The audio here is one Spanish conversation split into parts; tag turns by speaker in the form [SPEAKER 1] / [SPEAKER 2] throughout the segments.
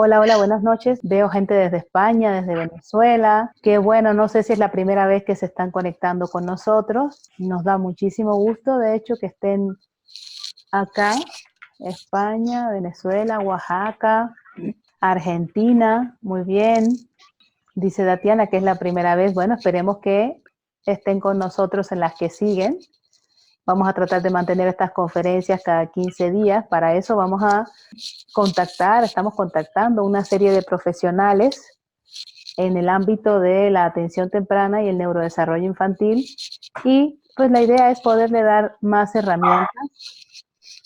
[SPEAKER 1] Hola, hola, buenas noches. Veo gente desde España, desde Venezuela. Qué bueno, no sé si es la primera vez que se están conectando con nosotros. Nos da muchísimo gusto, de hecho, que estén acá. España, Venezuela, Oaxaca, Argentina. Muy bien. Dice Tatiana que es la primera vez. Bueno, esperemos que estén con nosotros en las que siguen. Vamos a tratar de mantener estas conferencias cada 15 días. Para eso vamos a estamos contactando una serie de profesionales en el ámbito de la atención temprana y el neurodesarrollo infantil, y pues la idea es poderle dar más herramientas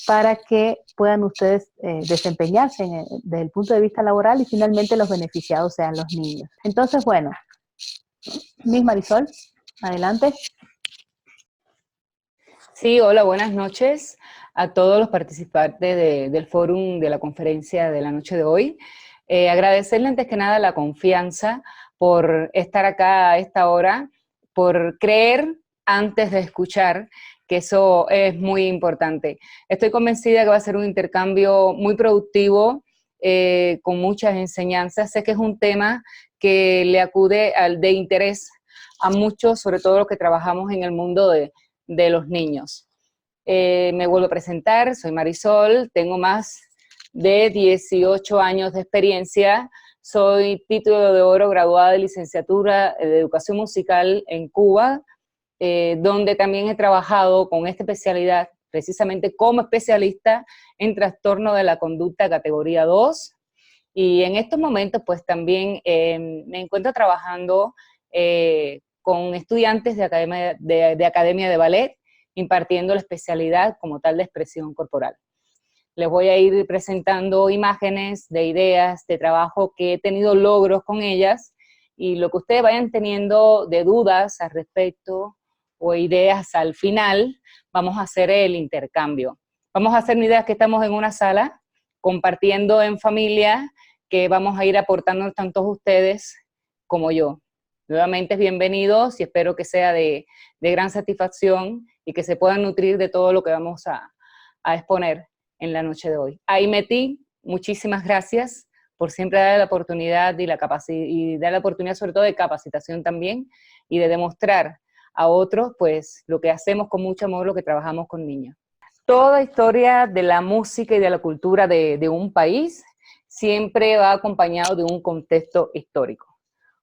[SPEAKER 1] para que puedan ustedes desempeñarse desde el punto de vista laboral y finalmente los beneficiados sean los niños. Entonces, bueno, Miss Marisol, adelante.
[SPEAKER 2] Sí, hola, buenas noches a todos los participantes del fórum de la conferencia de la noche de hoy. Agradecerle antes que nada la confianza por estar acá a esta hora, por creer antes de escuchar, que eso es muy importante. Estoy convencida que va a ser un intercambio muy productivo, con muchas enseñanzas. Sé que es un tema que le acude de interés a muchos, sobre todo los que trabajamos en el mundo de los niños. Me vuelvo a presentar, soy Marisol, tengo más de 18 años de experiencia, soy título de oro graduada de licenciatura de educación musical en Cuba, donde también he trabajado con esta especialidad precisamente como especialista en trastorno de la conducta categoría 2, y en estos momentos pues también me encuentro trabajando con estudiantes de academia de ballet, impartiendo la especialidad como tal de expresión corporal. Les voy a ir presentando imágenes de ideas de trabajo que he tenido logros con ellas, y lo que ustedes vayan teniendo de dudas al respecto o ideas al final, vamos a hacer el intercambio. Vamos a hacer ideas que estamos en una sala, compartiendo en familia, que vamos a ir aportando tanto ustedes como yo. Nuevamente, bienvenidos y espero que sea de gran satisfacción y que se puedan nutrir de todo lo que vamos a exponer en la noche de hoy. Ahí metí, muchísimas gracias por siempre dar la oportunidad y dar la oportunidad sobre todo de capacitación también, y de demostrar a otros pues lo que hacemos con mucho amor, lo que trabajamos con niños. Toda historia de la música y de la cultura de un país siempre va acompañado de un contexto histórico.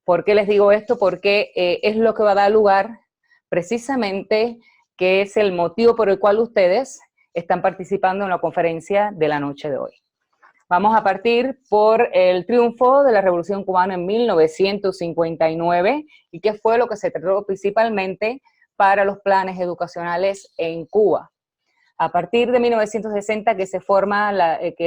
[SPEAKER 2] ¿Por qué les digo esto? Porque es lo que va a dar lugar precisamente, que es el motivo por el cual ustedes están participando en la conferencia de la noche de hoy. Vamos a partir por el triunfo de la Revolución Cubana en 1959 y qué fue lo que se trató principalmente para los planes educacionales en Cuba. A partir de 1960 que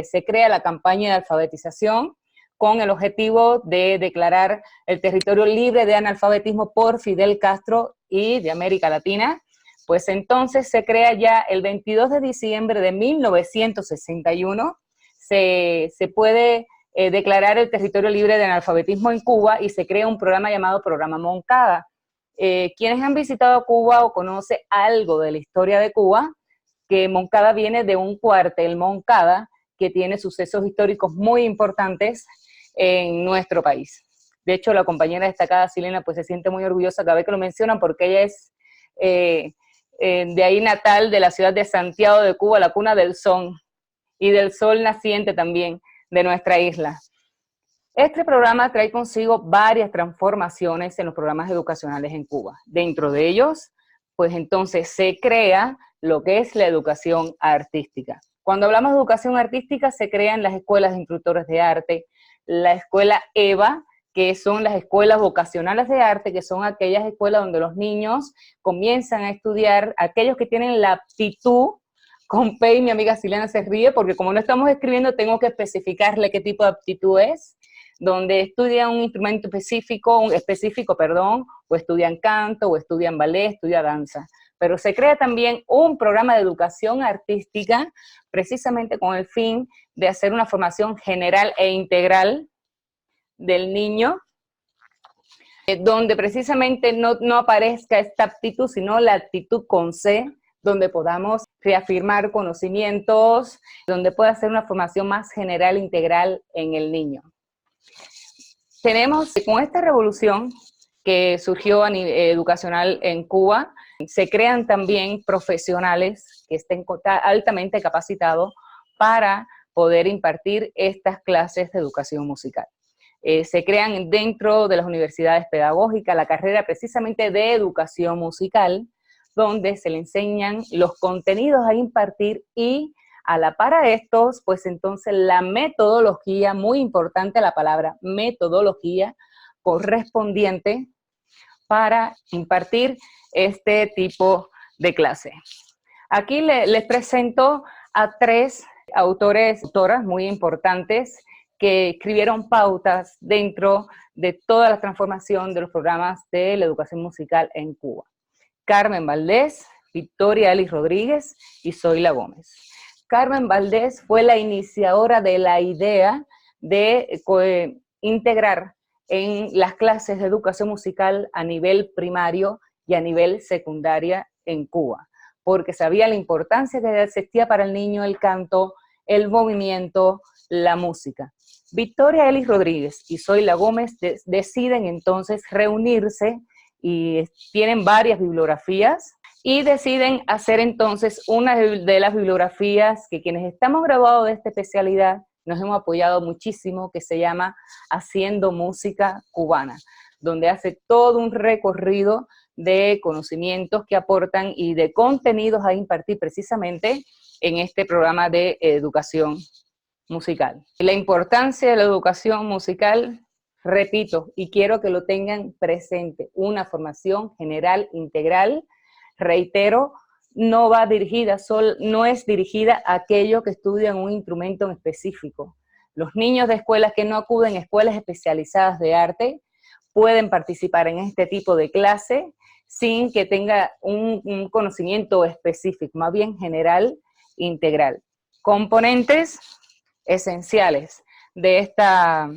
[SPEAKER 2] se crea la campaña de alfabetización con el objetivo de declarar el territorio libre de analfabetismo por Fidel Castro y de América Latina. Pues entonces se crea ya el 22 de diciembre de 1961, se puede declarar el territorio libre de analfabetismo en Cuba, y se crea un programa llamado Programa Moncada. Quienes han visitado Cuba o conocen algo de la historia de Cuba, que Moncada viene de un cuartel Moncada que tiene sucesos históricos muy importantes en nuestro país. De hecho, la compañera destacada Silena pues se siente muy orgullosa cada vez que lo mencionan, porque ella es de ahí natal, de la ciudad de Santiago de Cuba, la cuna del son y del sol naciente también de nuestra isla. Este programa trae consigo varias transformaciones en los programas educacionales en Cuba. Dentro de ellos, pues entonces se crea lo que es la educación artística. Cuando hablamos de educación artística, se crean las escuelas de instructores de arte, la escuela EVA, que son las escuelas vocacionales de arte, que son aquellas escuelas donde los niños comienzan a estudiar, aquellos que tienen la aptitud. Con Pei, mi amiga Silena se ríe, porque como no estamos escribiendo, tengo que especificarle qué tipo de aptitud es, donde estudian un instrumento específico, o estudian canto, o estudian ballet, estudian danza. Pero se crea también un programa de educación artística, precisamente con el fin de hacer una formación general e integral del niño, donde precisamente no aparezca esta aptitud, sino la actitud con C, donde podamos reafirmar conocimientos, donde pueda hacer una formación más general, integral en el niño. Tenemos, con esta revolución que surgió a nivel educacional en Cuba, se crean también profesionales que estén altamente capacitados para poder impartir estas clases de educación musical. Se crean dentro de las universidades pedagógicas la carrera precisamente de educación musical, donde se le enseñan los contenidos a impartir y a la par a estos, pues entonces la metodología, muy importante la palabra metodología, correspondiente para impartir este tipo de clase. Aquí les presento a 3 autores, autoras muy importantes que escribieron pautas dentro de toda la transformación de los programas de la educación musical en Cuba. Carmen Valdés, Victoria Ellis Rodríguez y Zoila Gómez. Carmen Valdés fue la iniciadora de la idea de integrar en las clases de educación musical a nivel primario y a nivel secundaria en Cuba, porque sabía la importancia que existía para el niño el canto, el movimiento, la música. Victoria Ellis Rodríguez y Zoila Gómez deciden entonces reunirse y tienen varias bibliografías y deciden hacer entonces una de las bibliografías que quienes estamos graduados de esta especialidad nos hemos apoyado muchísimo, que se llama Haciendo Música Cubana, donde hace todo un recorrido de conocimientos que aportan y de contenidos a impartir precisamente en este programa de educación musical. La importancia de la educación musical, repito, y quiero que lo tengan presente, una formación general integral, reitero, no va dirigida, no es dirigida a aquellos que estudian un instrumento en específico. Los niños de escuelas que no acuden a escuelas especializadas de arte pueden participar en este tipo de clase sin que tenga un conocimiento específico, más bien general, integral. Componentes esenciales de esta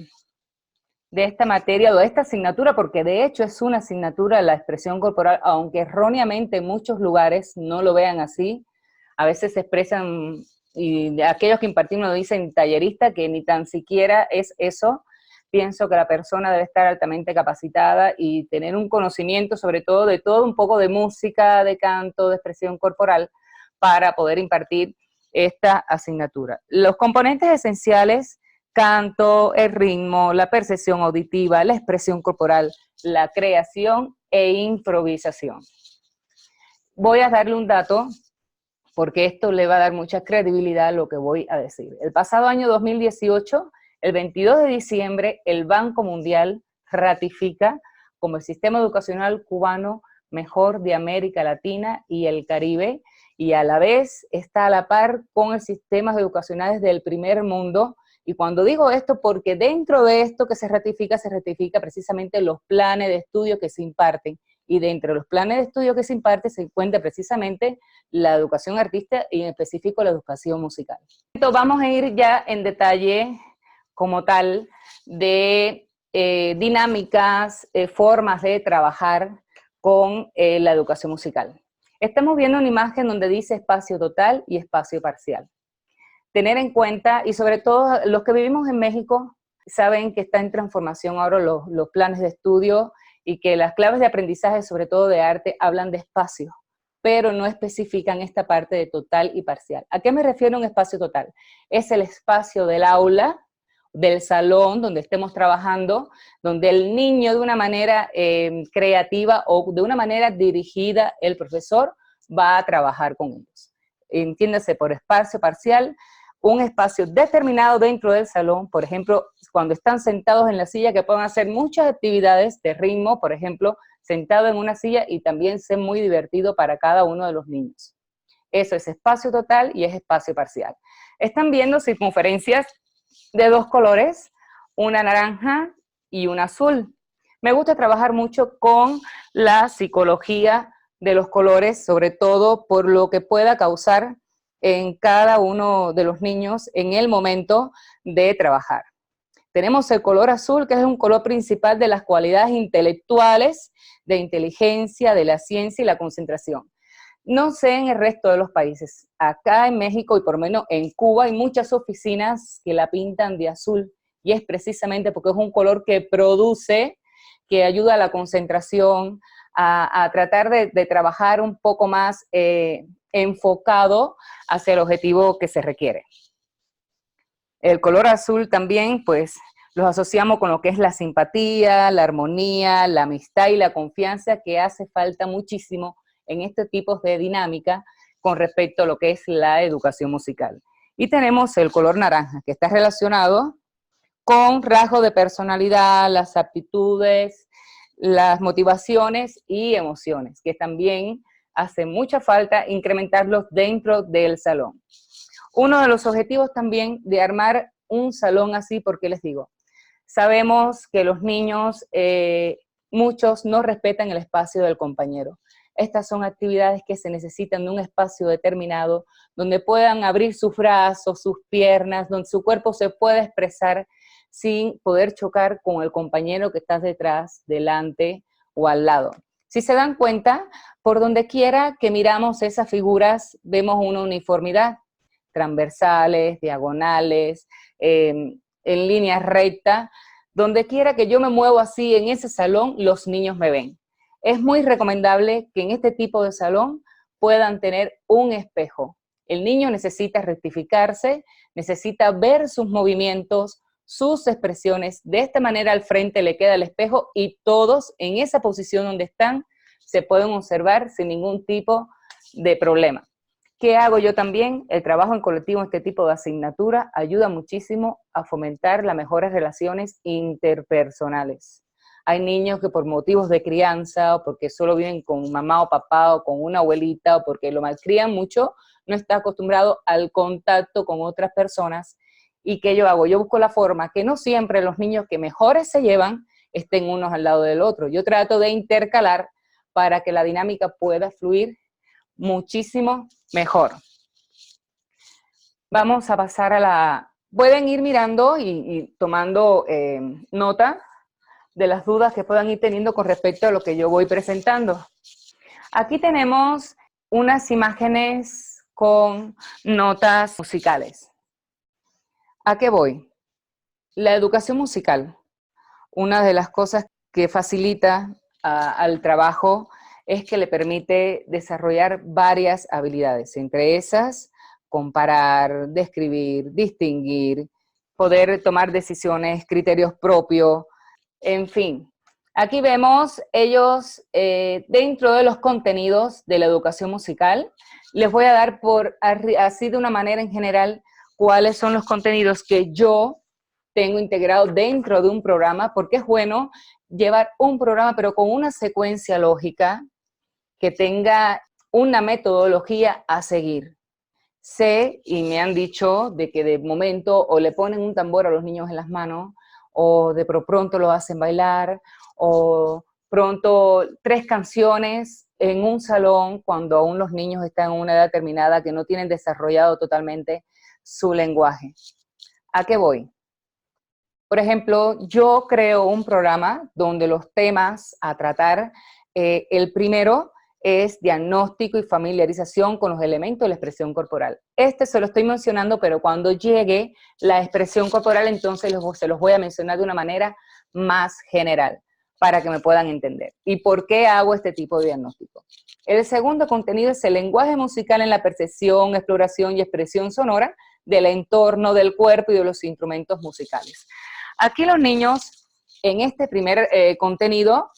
[SPEAKER 2] materia o de esta asignatura, porque de hecho es una asignatura la expresión corporal, aunque erróneamente en muchos lugares no lo vean así, a veces se expresan, y aquellos que impartimos nos dicen tallerista, que ni tan siquiera es eso. Pienso que la persona debe estar altamente capacitada y tener un conocimiento sobre todo de todo, un poco de música, de canto, de expresión corporal, para poder impartir esta asignatura. Los componentes esenciales: canto, el ritmo, la percepción auditiva, la expresión corporal, la creación e improvisación. Voy a darle un dato, porque esto le va a dar mucha credibilidad a lo que voy a decir. El pasado año 2018, el 22 de diciembre, el Banco Mundial ratifica como el sistema educacional cubano mejor de América Latina y el Caribe, y a la vez está a la par con el sistemas educacionales del primer mundo. Y cuando digo esto, porque dentro de esto que se ratifica precisamente los planes de estudio que se imparten, y dentro de los planes de estudio que se imparten se encuentra precisamente la educación artística y en específico la educación musical. Entonces vamos a ir ya en detalle como tal de dinámicas, formas de trabajar con la educación musical. Estamos viendo una imagen donde dice espacio total y espacio parcial. Tener en cuenta, y sobre todo los que vivimos en México, saben que está en transformación ahora los planes de estudio y que las claves de aprendizaje, sobre todo de arte, hablan de espacio, pero no especifican esta parte de total y parcial. ¿A qué me refiero un espacio total? Es el espacio del aula, del salón donde estemos trabajando, donde el niño de una manera creativa o de una manera dirigida, el profesor va a trabajar con ellos. Entiéndase por espacio parcial, un espacio determinado dentro del salón, por ejemplo, cuando están sentados en la silla, que pueden hacer muchas actividades de ritmo, por ejemplo, sentado en una silla, y también ser muy divertido para cada uno de los niños. Eso es espacio total y es espacio parcial. Están viendo circunferencias de 2 colores, una naranja y una azul. Me gusta trabajar mucho con la psicología de los colores, sobre todo por lo que pueda causar en cada uno de los niños en el momento de trabajar. Tenemos el color azul, que es un color principal de las cualidades intelectuales, de inteligencia, de la ciencia y la concentración. No sé en el resto de los países. Acá en México y por lo menos en Cuba hay muchas oficinas que la pintan de azul, y es precisamente porque es un color que produce, que ayuda a la concentración, a tratar de trabajar un poco más enfocado hacia el objetivo que se requiere. El color azul también, pues, los asociamos con lo que es la simpatía, la armonía, la amistad y la confianza, que hace falta muchísimo en este tipo de dinámica con respecto a lo que es la educación musical. Y tenemos el color naranja, que está relacionado con rasgos de personalidad, las aptitudes, las motivaciones y emociones, que también hace mucha falta incrementarlos dentro del salón. Uno de los objetivos también de armar un salón así, porque les digo, sabemos que los niños, muchos no respetan el espacio del compañero. Estas son actividades que se necesitan de un espacio determinado, donde puedan abrir sus brazos, sus piernas, donde su cuerpo se pueda expresar sin poder chocar con el compañero que está detrás, delante o al lado. Si se dan cuenta, por donde quiera que miramos esas figuras, vemos una uniformidad, transversales, diagonales, en línea recta. Donde quiera que yo me muevo así en ese salón, los niños me ven. Es muy recomendable que en este tipo de salón puedan tener un espejo. El niño necesita rectificarse, necesita ver sus movimientos, sus expresiones. De esta manera al frente le queda el espejo y todos en esa posición donde están se pueden observar sin ningún tipo de problema. ¿Qué hago yo también? El trabajo en colectivo en este tipo de asignatura ayuda muchísimo a fomentar las mejores relaciones interpersonales. Hay niños que por motivos de crianza o porque solo viven con mamá o papá o con una abuelita o porque lo malcrían mucho, no está acostumbrado al contacto con otras personas. ¿Y qué yo hago? Yo busco la forma que no siempre los niños que mejores se llevan estén unos al lado del otro. Yo trato de intercalar para que la dinámica pueda fluir muchísimo mejor. Vamos a pasar a la... Pueden ir mirando y tomando nota de las dudas que puedan ir teniendo con respecto a lo que yo voy presentando. Aquí tenemos unas imágenes con notas musicales. ¿A qué voy? La educación musical, una de las cosas que facilita al trabajo es que le permite desarrollar varias habilidades, entre esas, comparar, describir, distinguir, poder tomar decisiones, criterios propios, en fin. Aquí vemos ellos, dentro de los contenidos de la educación musical, les voy a dar así de una manera en general, cuáles son los contenidos que yo tengo integrado dentro de un programa, porque es bueno llevar un programa, pero con una secuencia lógica, que tenga una metodología a seguir. Sé, y me han dicho, de que de momento o le ponen un tambor a los niños en las manos, o de pronto lo hacen bailar, o pronto 3 canciones en un salón, cuando aún los niños están en una edad determinada que no tienen desarrollado totalmente su lenguaje. ¿A qué voy? Por ejemplo, yo creo un programa donde los temas a tratar, el primero es diagnóstico y familiarización con los elementos de la expresión corporal. Este se lo estoy mencionando, pero cuando llegue la expresión corporal, entonces se los voy a mencionar de una manera más general, para que me puedan entender. ¿Y por qué hago este tipo de diagnóstico? El segundo contenido es el lenguaje musical en la percepción, exploración y expresión sonora del entorno, del cuerpo y de los instrumentos musicales. Aquí los niños, en este primer contenido,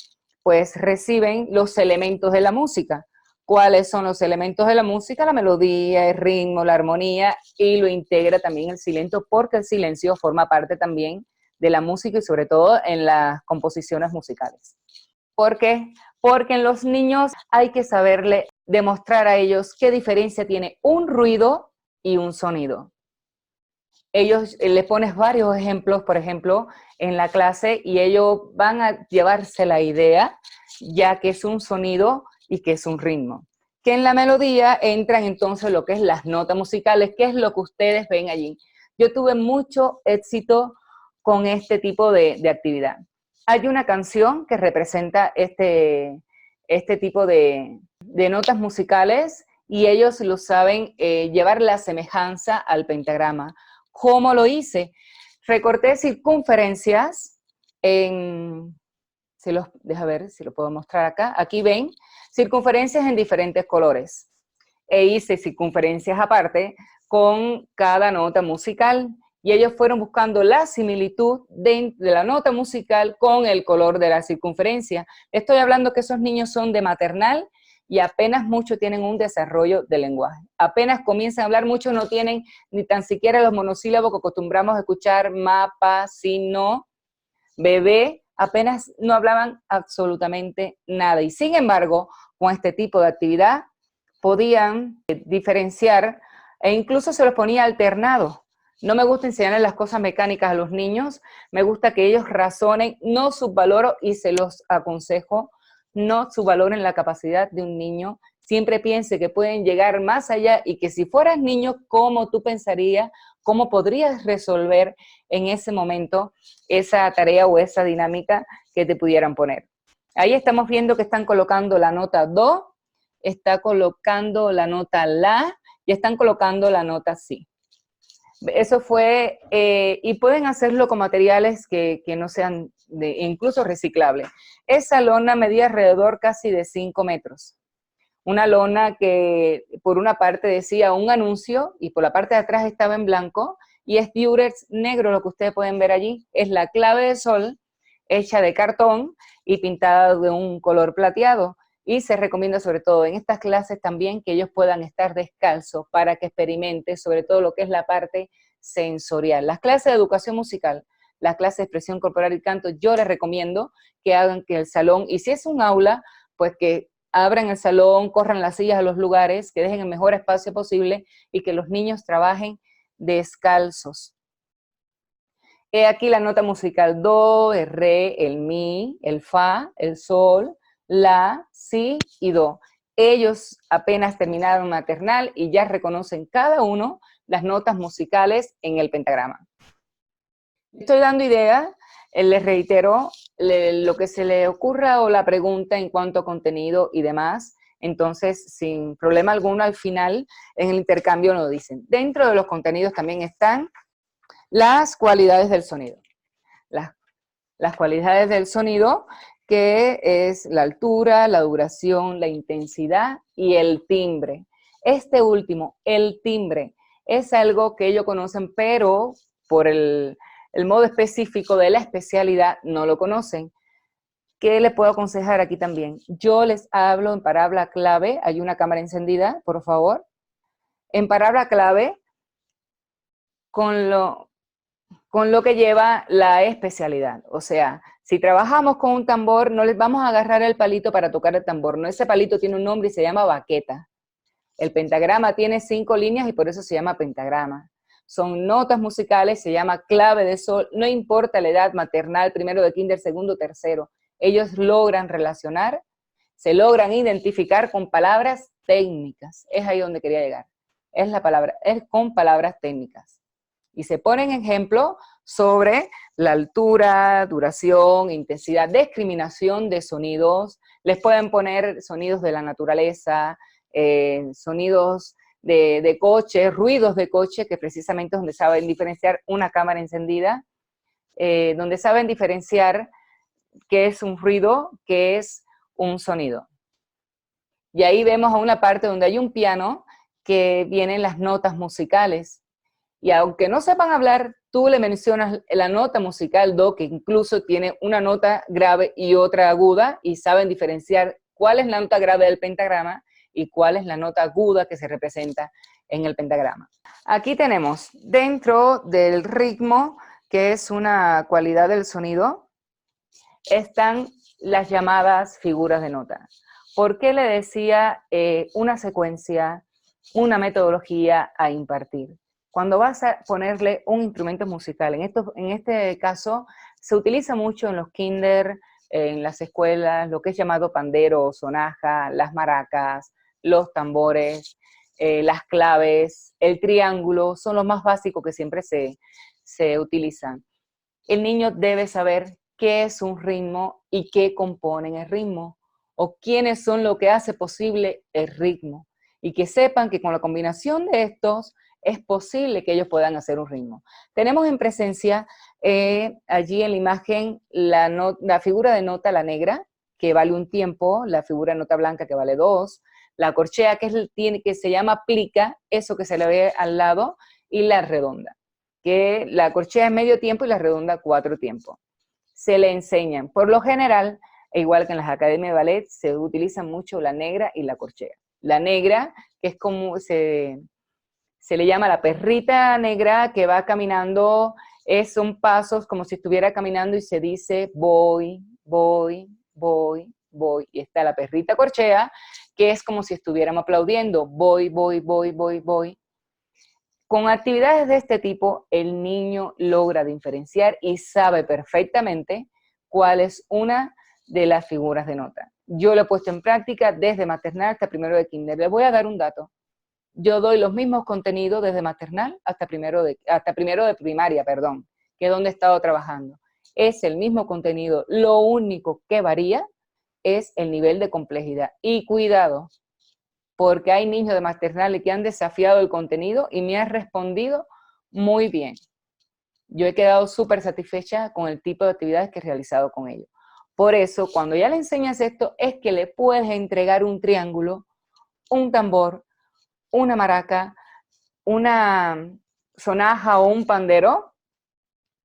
[SPEAKER 2] pues reciben los elementos de la música. ¿Cuáles son los elementos de la música? La melodía, el ritmo, la armonía, y lo integra también el silencio, porque el silencio forma parte también de la música y sobre todo en las composiciones musicales. ¿Por qué? Porque en los niños hay que saberle demostrar a ellos qué diferencia tiene un ruido y un sonido. Ellos le pones varios ejemplos, por ejemplo, en la clase, y ellos van a llevarse la idea, ya que es un sonido y que es un ritmo. Que en la melodía entran entonces lo que es las notas musicales, que es lo que ustedes ven allí. Yo tuve mucho éxito con este tipo de actividad. Hay una canción que representa este tipo de notas musicales, y ellos lo saben llevar la semejanza al pentagrama. ¿Cómo lo hice? Recorté circunferencias en, deja ver si lo puedo mostrar acá. Aquí ven, circunferencias en diferentes colores. E hice circunferencias aparte con cada nota musical. Y ellos fueron buscando la similitud de la nota musical con el color de la circunferencia. Estoy hablando que esos niños son de maternal y apenas mucho tienen un desarrollo de lenguaje. Apenas comienzan a hablar, muchos no tienen ni tan siquiera los monosílabos que acostumbramos a escuchar, mapa, sino, bebé, apenas no hablaban absolutamente nada. Y sin embargo, con este tipo de actividad, podían diferenciar e incluso se los ponía alternados. No me gusta enseñarles las cosas mecánicas a los niños, me gusta que ellos razonen, no subvaloro y se los aconsejo, no subvaloren la capacidad de un niño, siempre piense que pueden llegar más allá y que si fueras niño, ¿cómo tú pensarías, cómo podrías resolver en ese momento esa tarea o esa dinámica que te pudieran poner? Ahí estamos viendo que están colocando la nota do, está colocando la nota la y están colocando la nota si. Eso fue, y pueden hacerlo con materiales que no sean incluso reciclables. Esa lona medía alrededor casi de 5 metros. Una lona que por una parte decía un anuncio y por la parte de atrás estaba en blanco y es Durex negro lo que ustedes pueden ver allí. Es la clave de sol hecha de cartón y pintada de un color plateado. Y se recomienda sobre todo en estas clases también que ellos puedan estar descalzos para que experimenten sobre todo lo que es la parte sensorial. Las clases de educación musical, las clases de expresión corporal y canto, yo les recomiendo que hagan que el salón, y si es un aula, pues que abran el salón, corran las sillas a los lugares, que dejen el mejor espacio posible y que los niños trabajen descalzos. He aquí la nota musical do, el re, el mi, el fa, el sol, la, si y do. Ellos apenas terminaron maternal y ya reconocen cada uno las notas musicales en el pentagrama. Estoy dando ideas, les reitero lo que se le ocurra o la pregunta en cuanto a contenido y demás. Entonces, sin problema alguno, al final en el intercambio lo dicen. Dentro de los contenidos también están las cualidades del sonido. Las cualidades del sonido, que es la altura, la duración, la intensidad y el timbre. Este último, el timbre, es algo que ellos conocen, pero por el modo específico de la especialidad no lo conocen. ¿Qué les puedo aconsejar aquí también? Yo les hablo en palabra clave, hay una cámara encendida, por favor. En palabra clave, con lo que lleva la especialidad. O sea, si trabajamos con un tambor, no les vamos a agarrar el palito para tocar el tambor. No, ese palito tiene un nombre y se llama baqueta. El pentagrama tiene 5 líneas y por eso se llama pentagrama. Son notas musicales, se llama clave de sol, no importa la edad maternal, primero de kinder, segundo, tercero. Ellos logran relacionar, se logran identificar con palabras técnicas. Es ahí donde quería llegar. Es la palabra, es con palabras técnicas. Y se ponen ejemplos sobre la altura, duración, intensidad, discriminación de sonidos. Les pueden poner sonidos de la naturaleza, sonidos de coche, ruidos de coche, que precisamente es donde saben diferenciar una cámara encendida, donde saben diferenciar qué es un ruido, qué es un sonido. Y ahí vemos a una parte donde hay un piano que vienen las notas musicales. Y aunque no sepan hablar, tú le mencionas la nota musical do, que incluso tiene una nota grave y otra aguda, y saben diferenciar cuál es la nota grave del pentagrama y cuál es la nota aguda que se representa en el pentagrama. Aquí tenemos dentro del ritmo, que es una cualidad del sonido, están las llamadas figuras de nota. ¿Por qué le decía una secuencia, una metodología a impartir? Cuando vas a ponerle un instrumento musical, en este caso se utiliza mucho en los kinder, en las escuelas, lo que es llamado pandero o sonaja, las maracas, los tambores, las claves, el triángulo, son los más básicos que siempre se utilizan. El niño debe saber qué es un ritmo y qué componen el ritmo, o quiénes son lo que hace posible el ritmo, y que sepan que con la combinación de estos, es posible que ellos puedan hacer un ritmo. Tenemos en presencia allí en la imagen la figura de nota, la negra, que vale un tiempo, la figura de nota blanca que vale 2, la corchea que se llama plica, eso que se le ve al lado, y la redonda, que la corchea es medio tiempo y la redonda 4 tiempos. Se le enseñan, por lo general, igual que en las academias de ballet, se utiliza mucho la negra y la corchea. La negra, que es como se le llama la perrita negra que va caminando, son pasos como si estuviera caminando y se dice voy, voy, voy, voy. Y está la perrita corchea, que es como si estuviéramos aplaudiendo, voy, voy, voy, voy, voy. Con actividades de este tipo, el niño logra diferenciar y sabe perfectamente cuál es una de las figuras de nota. Yo lo he puesto en práctica desde maternal hasta primero de kinder. Les voy a dar un dato. Yo doy los mismos contenidos desde maternal hasta primero de primaria, perdón, que es donde he estado trabajando. Es el mismo contenido, lo único que varía es el nivel de complejidad. Y cuidado, porque hay niños de maternal que han desafiado el contenido y me han respondido muy bien. Yo he quedado súper satisfecha con el tipo de actividades que he realizado con ellos. Por eso, cuando ya le enseñas esto, es que le puedes entregar un triángulo, un tambor, una maraca, una sonaja o un pandero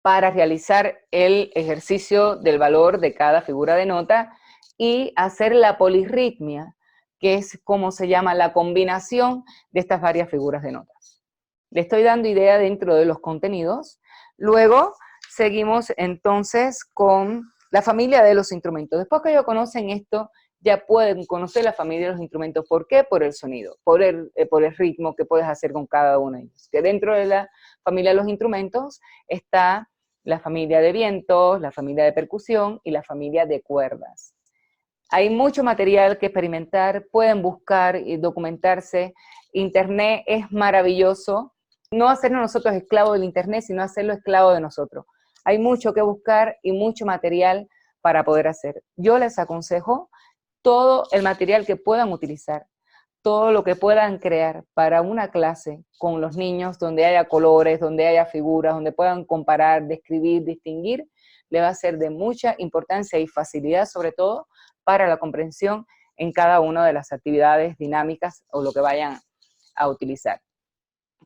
[SPEAKER 2] para realizar el ejercicio del valor de cada figura de nota y hacer la polirritmia, que es como se llama la combinación de estas varias figuras de notas. Le estoy dando idea dentro de los contenidos. Luego seguimos entonces con la familia de los instrumentos. Después que ellos conocen esto, ya pueden conocer la familia de los instrumentos. ¿Por qué? Por el sonido, por el ritmo que puedes hacer con cada uno de ellos. Que dentro de la familia de los instrumentos está la familia de vientos, la familia de percusión y la familia de cuerdas. Hay mucho material que experimentar, pueden buscar y documentarse. Internet es maravilloso. No hacernos nosotros esclavos del Internet, sino hacerlo esclavo de nosotros. Hay mucho que buscar y mucho material para poder hacer. Yo les aconsejo todo el material que puedan utilizar, todo lo que puedan crear para una clase con los niños, donde haya colores, donde haya figuras, donde puedan comparar, describir, distinguir, le va a ser de mucha importancia y facilidad, sobre todo, para la comprensión en cada una de las actividades dinámicas o lo que vayan a utilizar.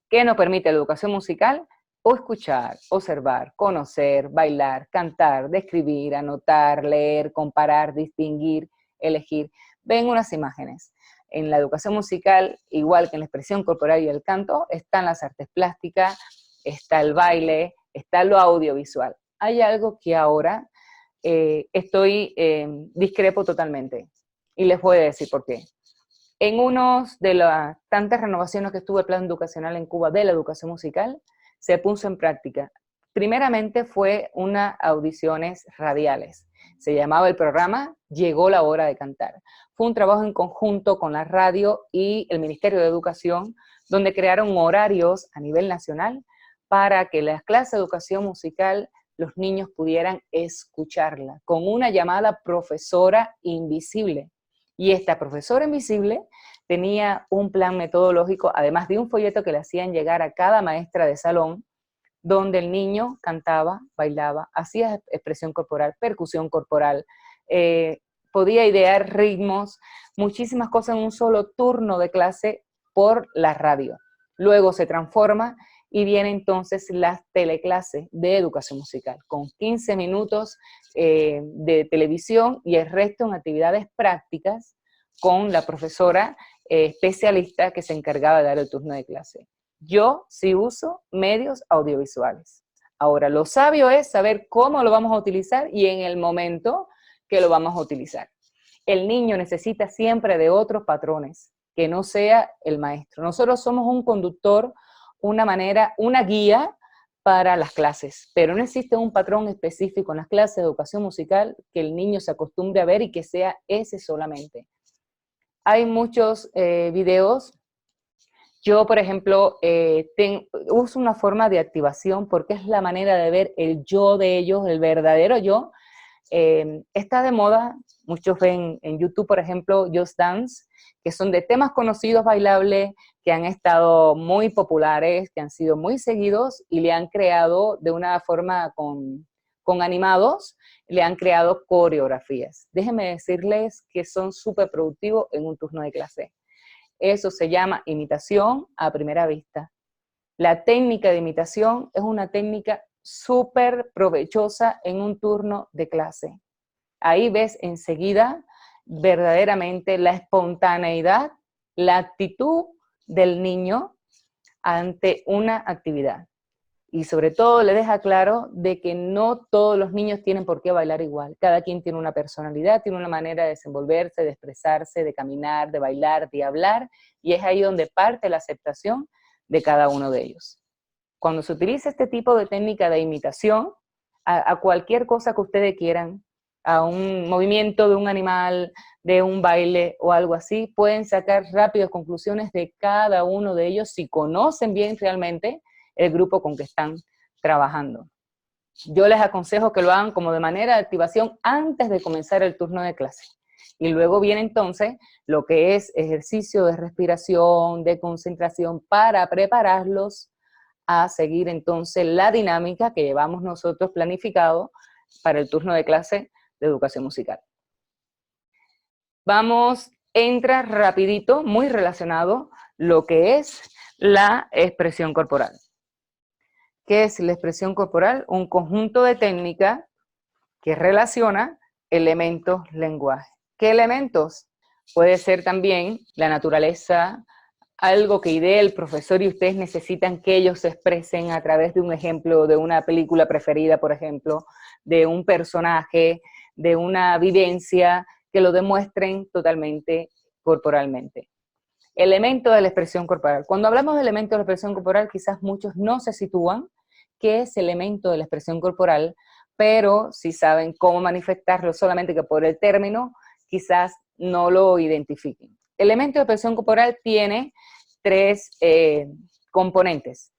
[SPEAKER 2] ¿Qué nos permite la educación musical? O escuchar, observar, conocer, bailar, cantar, describir, anotar, leer, comparar, distinguir, elegir. Ven unas imágenes. En la educación musical, igual que en la expresión corporal y el canto, están las artes plásticas, está el baile, está lo audiovisual. Hay algo que ahora discrepo totalmente y les voy a decir por qué. En unos de las tantas renovaciones que estuvo el plan educacional en Cuba de la educación musical, se puso en práctica. Primeramente fue unas audiciones radiales. Se llamaba el programa Llegó la hora de cantar. Fue un trabajo en conjunto con la radio y el Ministerio de Educación, donde crearon horarios a nivel nacional para que las clases de educación musical los niños pudieran escucharla, con una llamada profesora invisible. Y esta profesora invisible tenía un plan metodológico, además de un folleto que le hacían llegar a cada maestra de salón, donde el niño cantaba, bailaba, hacía expresión corporal, percusión corporal, podía idear ritmos, muchísimas cosas en un solo turno de clase por la radio. Luego se transforma y viene entonces las teleclases de educación musical, con 15 minutos de televisión y el resto en actividades prácticas con la profesora especialista que se encargaba de dar el turno de clase. Yo sí uso medios audiovisuales. Ahora, lo sabio es saber cómo lo vamos a utilizar y en el momento que lo vamos a utilizar. El niño necesita siempre de otros patrones, que no sea el maestro. Nosotros somos un conductor, una guía para las clases, pero no existe un patrón específico en las clases de educación musical que el niño se acostumbre a ver y que sea ese solamente. Hay muchos videos. Yo, por ejemplo, uso una forma de activación porque es la manera de ver el yo de ellos, el verdadero yo, Está de moda, muchos ven en YouTube, por ejemplo, Just Dance, que son de temas conocidos bailables, que han estado muy populares, que han sido muy seguidos y le han creado de una forma con animados, le han creado coreografías. Déjenme decirles que son súper productivos en un turno de clase. Eso se llama imitación a primera vista. La técnica de imitación es una técnica súper provechosa en un turno de clase. Ahí ves enseguida verdaderamente la espontaneidad, la actitud del niño ante una actividad. Y sobre todo le deja claro de que no todos los niños tienen por qué bailar igual. Cada quien tiene una personalidad, tiene una manera de desenvolverse, de expresarse, de caminar, de bailar, de hablar, y es ahí donde parte la aceptación de cada uno de ellos. Cuando se utiliza este tipo de técnica de imitación, a cualquier cosa que ustedes quieran, a un movimiento de un animal, de un baile o algo así, pueden sacar rápidas conclusiones de cada uno de ellos si conocen bien realmente el grupo con que están trabajando. Yo les aconsejo que lo hagan como de manera de activación antes de comenzar el turno de clase. Y luego viene entonces lo que es ejercicio de respiración, de concentración, para prepararlos a seguir entonces la dinámica que llevamos nosotros planificado para el turno de clase de educación musical. Entra rapidito, muy relacionado, lo que es la expresión corporal. ¿Qué es la expresión corporal? Un conjunto de técnicas que relaciona elementos lenguaje. ¿Qué elementos? Puede ser también la naturaleza, algo que idee el profesor y ustedes necesitan que ellos se expresen a través de un ejemplo, de una película preferida, por ejemplo, de un personaje, de una vivencia, que lo demuestren totalmente corporalmente. Elemento de la expresión corporal. Cuando hablamos de elemento de la expresión corporal, quizás muchos no se sitúan qué es elemento de la expresión corporal, pero si saben cómo manifestarlo, solamente que por el término quizás no lo identifiquen. Elemento de expresión corporal tiene tres componentes: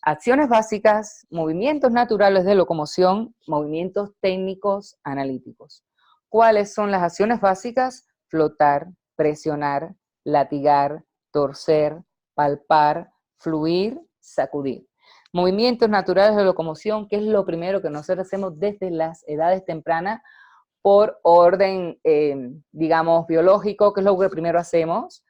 [SPEAKER 2] acciones básicas, movimientos naturales de locomoción, movimientos técnicos analíticos. ¿Cuáles son las acciones básicas? Flotar, presionar, latigar, torcer, palpar, fluir, sacudir. Movimientos naturales de locomoción, que es lo primero que nosotros hacemos desde las edades tempranas por orden, digamos, biológico, que es lo que primero hacemos,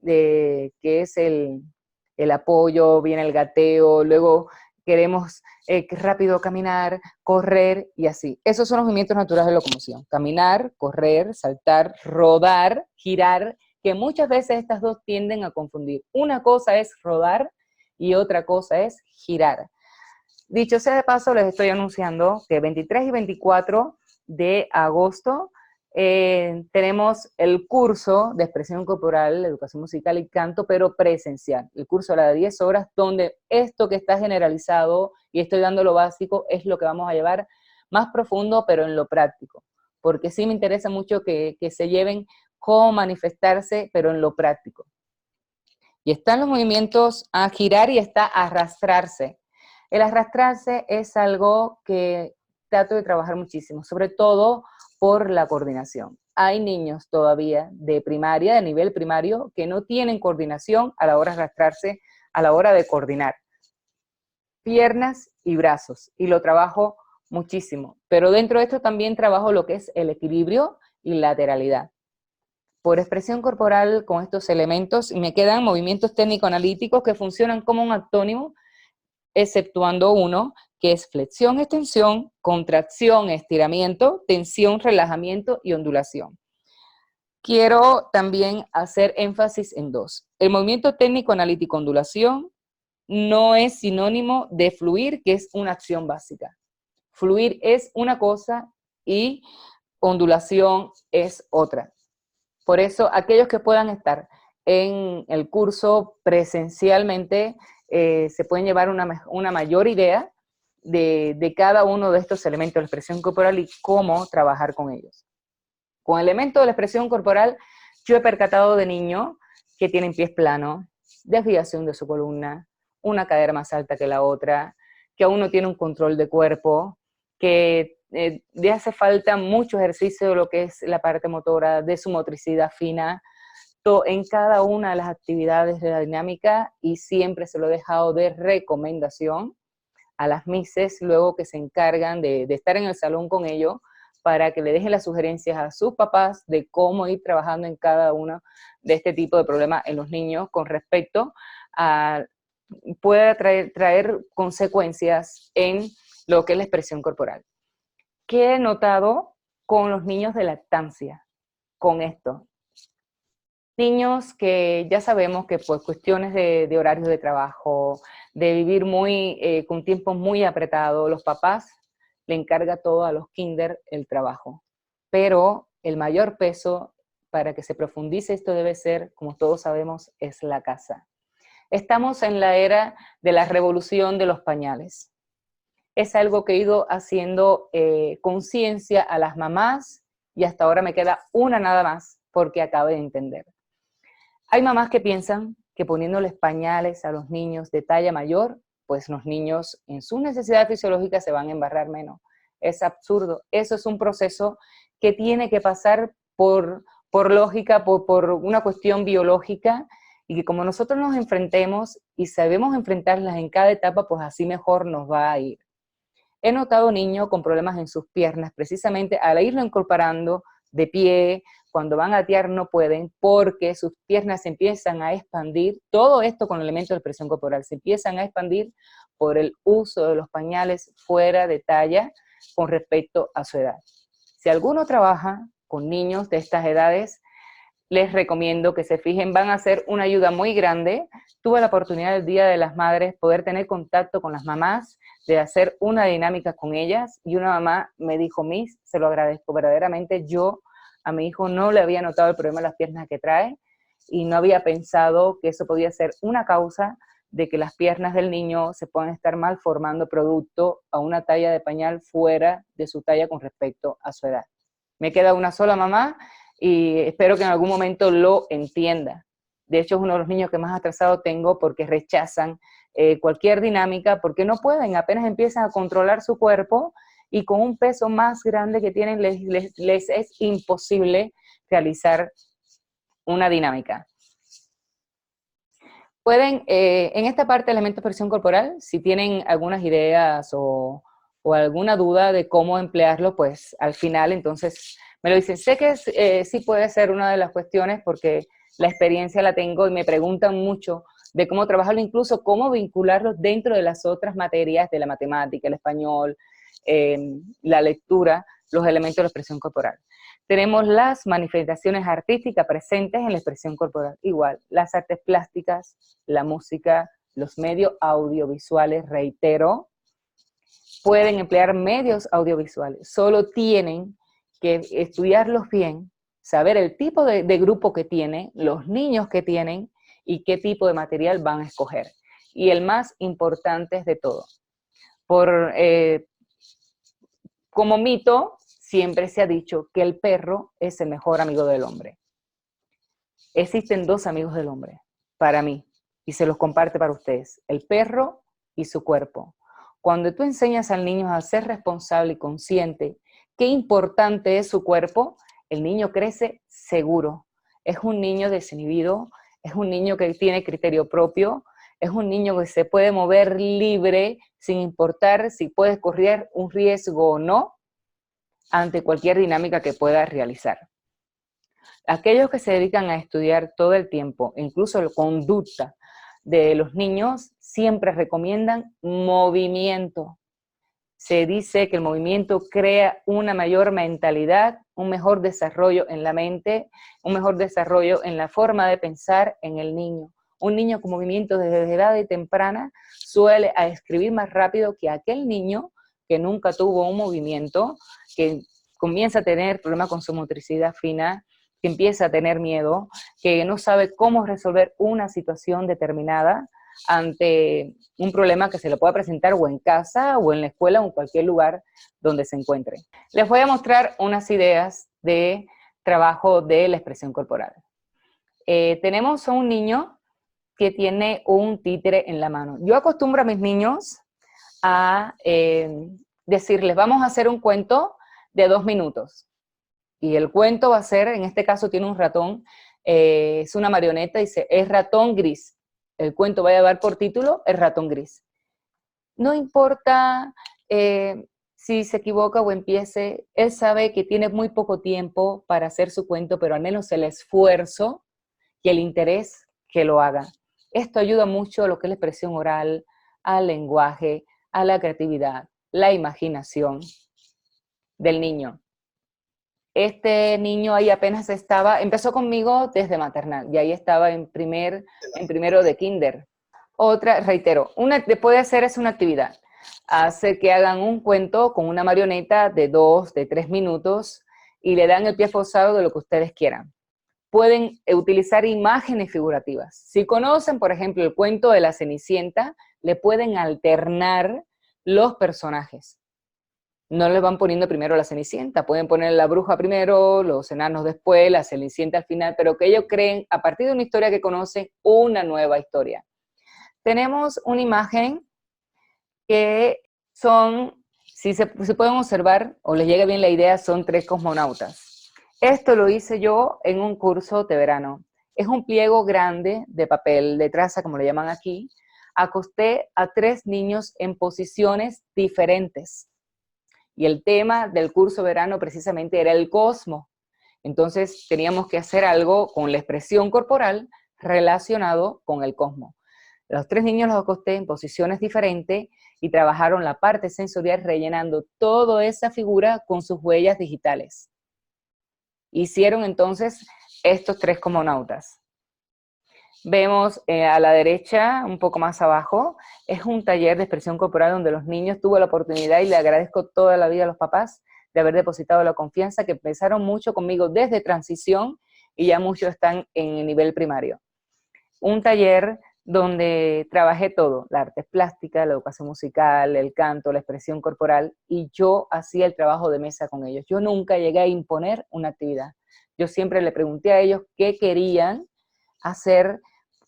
[SPEAKER 2] que es el apoyo, viene el gateo, luego queremos rápido caminar, correr y así. Esos son los movimientos naturales de locomoción: caminar, correr, saltar, rodar, girar, que muchas veces estas dos tienden a confundir. Una cosa es rodar y otra cosa es girar. Dicho sea de paso, les estoy anunciando que 23 y 24 de agosto tenemos el curso de expresión corporal, educación musical y canto, pero presencial. El curso de 10 horas, donde esto que está generalizado y estoy dando lo básico es lo que vamos a llevar más profundo, pero en lo práctico. Porque sí me interesa mucho que se lleven cómo manifestarse, pero en lo práctico. Y están los movimientos a girar y está arrastrarse. El arrastrarse es algo que trato de trabajar muchísimo, sobre todo por la coordinación. Hay niños todavía de primaria, de nivel primario, que no tienen coordinación a la hora de arrastrarse, a la hora de coordinar piernas y brazos, y lo trabajo muchísimo. Pero dentro de esto también trabajo lo que es el equilibrio y lateralidad. Por expresión corporal con estos elementos, y me quedan movimientos técnico-analíticos que funcionan como un antónimo, exceptuando uno, que es flexión, extensión, contracción, estiramiento, tensión, relajamiento y ondulación. Quiero también hacer énfasis en dos. El movimiento técnico-analítico ondulación no es sinónimo de fluir, que es una acción básica. Fluir es una cosa y ondulación es otra. Por eso, aquellos que puedan estar en el curso presencialmente se pueden llevar una mayor idea de cada uno de estos elementos de la expresión corporal y cómo trabajar con ellos. Con elementos de la expresión corporal, yo he percatado de niños que tienen pies planos, desviación de su columna, una cadera más alta que la otra, que aún no tiene un control de cuerpo, que le hace falta mucho ejercicio de lo que es la parte motora, de su motricidad fina, en cada una de las actividades de la dinámica, y siempre se lo he dejado de recomendación a las mises luego que se encargan de estar en el salón con ellos, para que le dejen las sugerencias a sus papás de cómo ir trabajando en cada uno de este tipo de problemas en los niños con respecto a pueda traer consecuencias en lo que es la expresión corporal. ¿Qué he notado con los niños de lactancia con esto? Niños que ya sabemos que por cuestiones de horarios de trabajo, de vivir con tiempos muy apretados, los papás le encarga todo a los kinder el trabajo. Pero el mayor peso para que se profundice esto debe ser, como todos sabemos, es la casa. Estamos en la era de la revolución de los pañales. Es algo que he ido haciendo conciencia a las mamás, y hasta ahora me queda una nada más porque acabo de entender. Hay mamás que piensan que poniéndoles pañales a los niños de talla mayor, pues los niños en sus necesidades fisiológicas se van a embarrar menos. Es absurdo. Eso es un proceso que tiene que pasar por lógica, por una cuestión biológica, y que como nosotros nos enfrentemos y sabemos enfrentarlas en cada etapa, pues así mejor nos va a ir. He notado niños con problemas en sus piernas, precisamente al irlo incorporando de pie, cuando van a gatear no pueden, porque sus piernas se empiezan a expandir, todo esto con elementos de presión corporal, se empiezan a expandir por el uso de los pañales fuera de talla con respecto a su edad. Si alguno trabaja con niños de estas edades, les recomiendo que se fijen, van a ser una ayuda muy grande. Tuve la oportunidad el Día de las Madres poder tener contacto con las mamás, de hacer una dinámica con ellas, y una mamá me dijo: Miss, se lo agradezco verdaderamente, yo a mi hijo no le había notado el problema de las piernas que trae, y no había pensado que eso podía ser una causa de que las piernas del niño se puedan estar mal formando producto a una talla de pañal fuera de su talla con respecto a su edad. Me queda una sola mamá, y espero que en algún momento lo entienda. De hecho, es uno de los niños que más atrasado tengo, porque rechazan cualquier dinámica, porque no pueden, apenas empiezan a controlar su cuerpo, y con un peso más grande que tienen les es imposible realizar una dinámica. Pueden, en esta parte de elementos de expresión corporal, si tienen algunas ideas o alguna duda de cómo emplearlo, pues al final entonces me lo dicen. Sé que sí puede ser una de las cuestiones, porque la experiencia la tengo y me preguntan mucho de cómo trabajarlo, incluso cómo vincularlo dentro de las otras materias de la matemática, el español, la lectura, los elementos de la expresión corporal. Tenemos las manifestaciones artísticas presentes en la expresión corporal. Igual, las artes plásticas, la música, los medios audiovisuales, reitero, pueden emplear medios audiovisuales. Solo tienen que estudiarlos bien, saber el tipo de grupo que tienen, los niños que tienen y qué tipo de material van a escoger. Y el más importante es de todo. Como mito, siempre se ha dicho que el perro es el mejor amigo del hombre. Existen dos amigos del hombre, para mí, y se los comparte para ustedes: el perro y su cuerpo. Cuando tú enseñas al niño a ser responsable y consciente qué importante es su cuerpo, el niño crece seguro. Es un niño desinhibido, es un niño que tiene criterio propio, es un niño que se puede mover libre sin importar si puede correr un riesgo o no ante cualquier dinámica que pueda realizar. Aquellos que se dedican a estudiar todo el tiempo, incluso la conducta de los niños, siempre recomiendan movimiento. Se dice que el movimiento crea una mayor mentalidad, un mejor desarrollo en la mente, un mejor desarrollo en la forma de pensar en el niño. Un niño con movimiento desde edad temprana suele escribir más rápido que aquel niño que nunca tuvo un movimiento, que comienza a tener problemas con su motricidad fina, que empieza a tener miedo, que no sabe cómo resolver una situación determinada ante un problema que se le pueda presentar o en casa o en la escuela o en cualquier lugar donde se encuentre. Les voy a mostrar unas ideas de trabajo de la expresión corporal. Tenemos a un niño que tiene un títere en la mano. Yo acostumbro a mis niños a decirles, vamos a hacer un cuento de 2 minutos. Y el cuento va a ser, en este caso tiene un ratón, es una marioneta, dice, es ratón gris. El cuento va a llevar por título El ratón gris. No importa si se equivoca o empiece, él sabe que tiene muy poco tiempo para hacer su cuento, pero al menos el esfuerzo y el interés que lo haga. Esto ayuda mucho a lo que es la expresión oral, al lenguaje, a la creatividad, la imaginación del niño. Este niño ahí apenas empezó conmigo desde maternal, y ahí estaba en primero de kinder. Otra, reitero, una que puede hacer es una actividad. Hace que hagan un cuento con una marioneta de 2, de 3 minutos, y le dan el pie forzado de lo que ustedes quieran. Pueden utilizar imágenes figurativas. Si conocen, por ejemplo, el cuento de la Cenicienta, le pueden alternar los personajes. No les van poniendo primero la Cenicienta, pueden poner la bruja primero, los enanos después, la Cenicienta al final, pero que ellos creen, a partir de una historia que conocen, una nueva historia. Tenemos una imagen que son, si pueden observar, o les llega bien la idea, son 3 cosmonautas. Esto lo hice yo en un curso de verano. Es un pliego grande de papel, de traza, como le llaman aquí. Acosté a 3 niños en posiciones diferentes. Y el tema del curso verano precisamente era el cosmos. Entonces teníamos que hacer algo con la expresión corporal relacionado con el cosmos. Los 3 niños los acosté en posiciones diferentes y trabajaron la parte sensorial rellenando toda esa figura con sus huellas digitales. Hicieron entonces estos 3 cosmonautas. Vemos a la derecha, un poco más abajo, es un taller de expresión corporal donde los niños tuvo la oportunidad, y le agradezco toda la vida a los papás de haber depositado la confianza, que empezaron mucho conmigo desde transición y ya muchos están en el nivel primario. Un taller donde trabajé todo, la arte plástica, la educación musical, el canto, la expresión corporal, y yo hacía el trabajo de mesa con ellos. Yo nunca llegué a imponer una actividad. Yo siempre le pregunté a ellos qué querían hacer.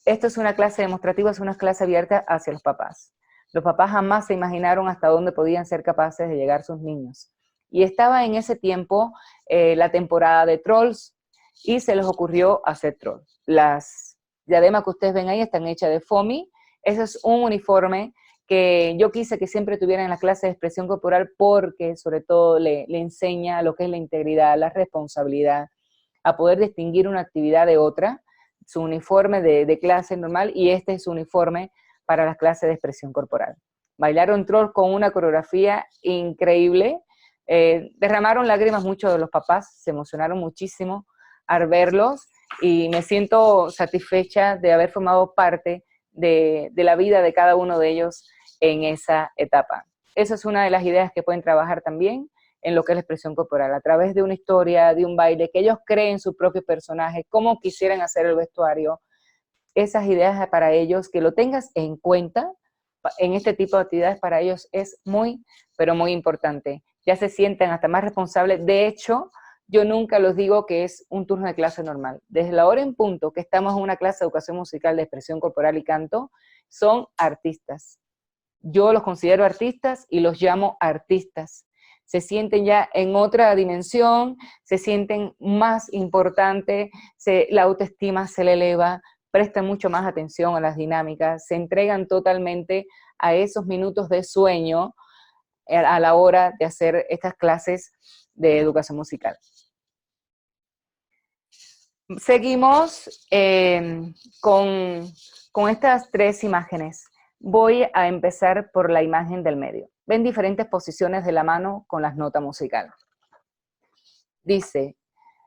[SPEAKER 2] Esto es una clase demostrativa, es una clase abierta hacia los papás. Los papás jamás se imaginaron hasta dónde podían ser capaces de llegar sus niños. Y estaba en ese tiempo la temporada de Trolls, y se les ocurrió hacer Trolls. Las diademas que ustedes ven ahí están hechas de foamy. Ese es un uniforme que yo quise que siempre tuvieran en la clase de expresión corporal, porque sobre todo le enseña lo que es la integridad, la responsabilidad, a poder distinguir una actividad de otra. Su uniforme de clase normal, y este es su uniforme para las clases de expresión corporal. Bailaron Trolls con una coreografía increíble, derramaron lágrimas muchos de los papás, se emocionaron muchísimo al verlos, y me siento satisfecha de haber formado parte de la vida de cada uno de ellos en esa etapa. Esa es una de las ideas que pueden trabajar también en lo que es la expresión corporal, a través de una historia, de un baile, que ellos creen su propio personaje, cómo quisieran hacer el vestuario. Esas ideas para ellos, que lo tengas en cuenta en este tipo de actividades, para ellos es muy, pero muy importante. Ya se sienten hasta más responsables. De hecho, yo nunca los digo que es un turno de clase normal. Desde la hora en punto que estamos en una clase de educación musical de expresión corporal y canto, son artistas. Yo los considero artistas y los llamo artistas. Se sienten ya en otra dimensión, se sienten más importantes, la autoestima se le eleva, prestan mucho más atención a las dinámicas, se entregan totalmente a esos minutos de sueño a la hora de hacer estas clases de educación musical. Seguimos con estas 3 imágenes. Voy a empezar por la imagen del medio. Ven diferentes posiciones de la mano con las notas musicales. Dice,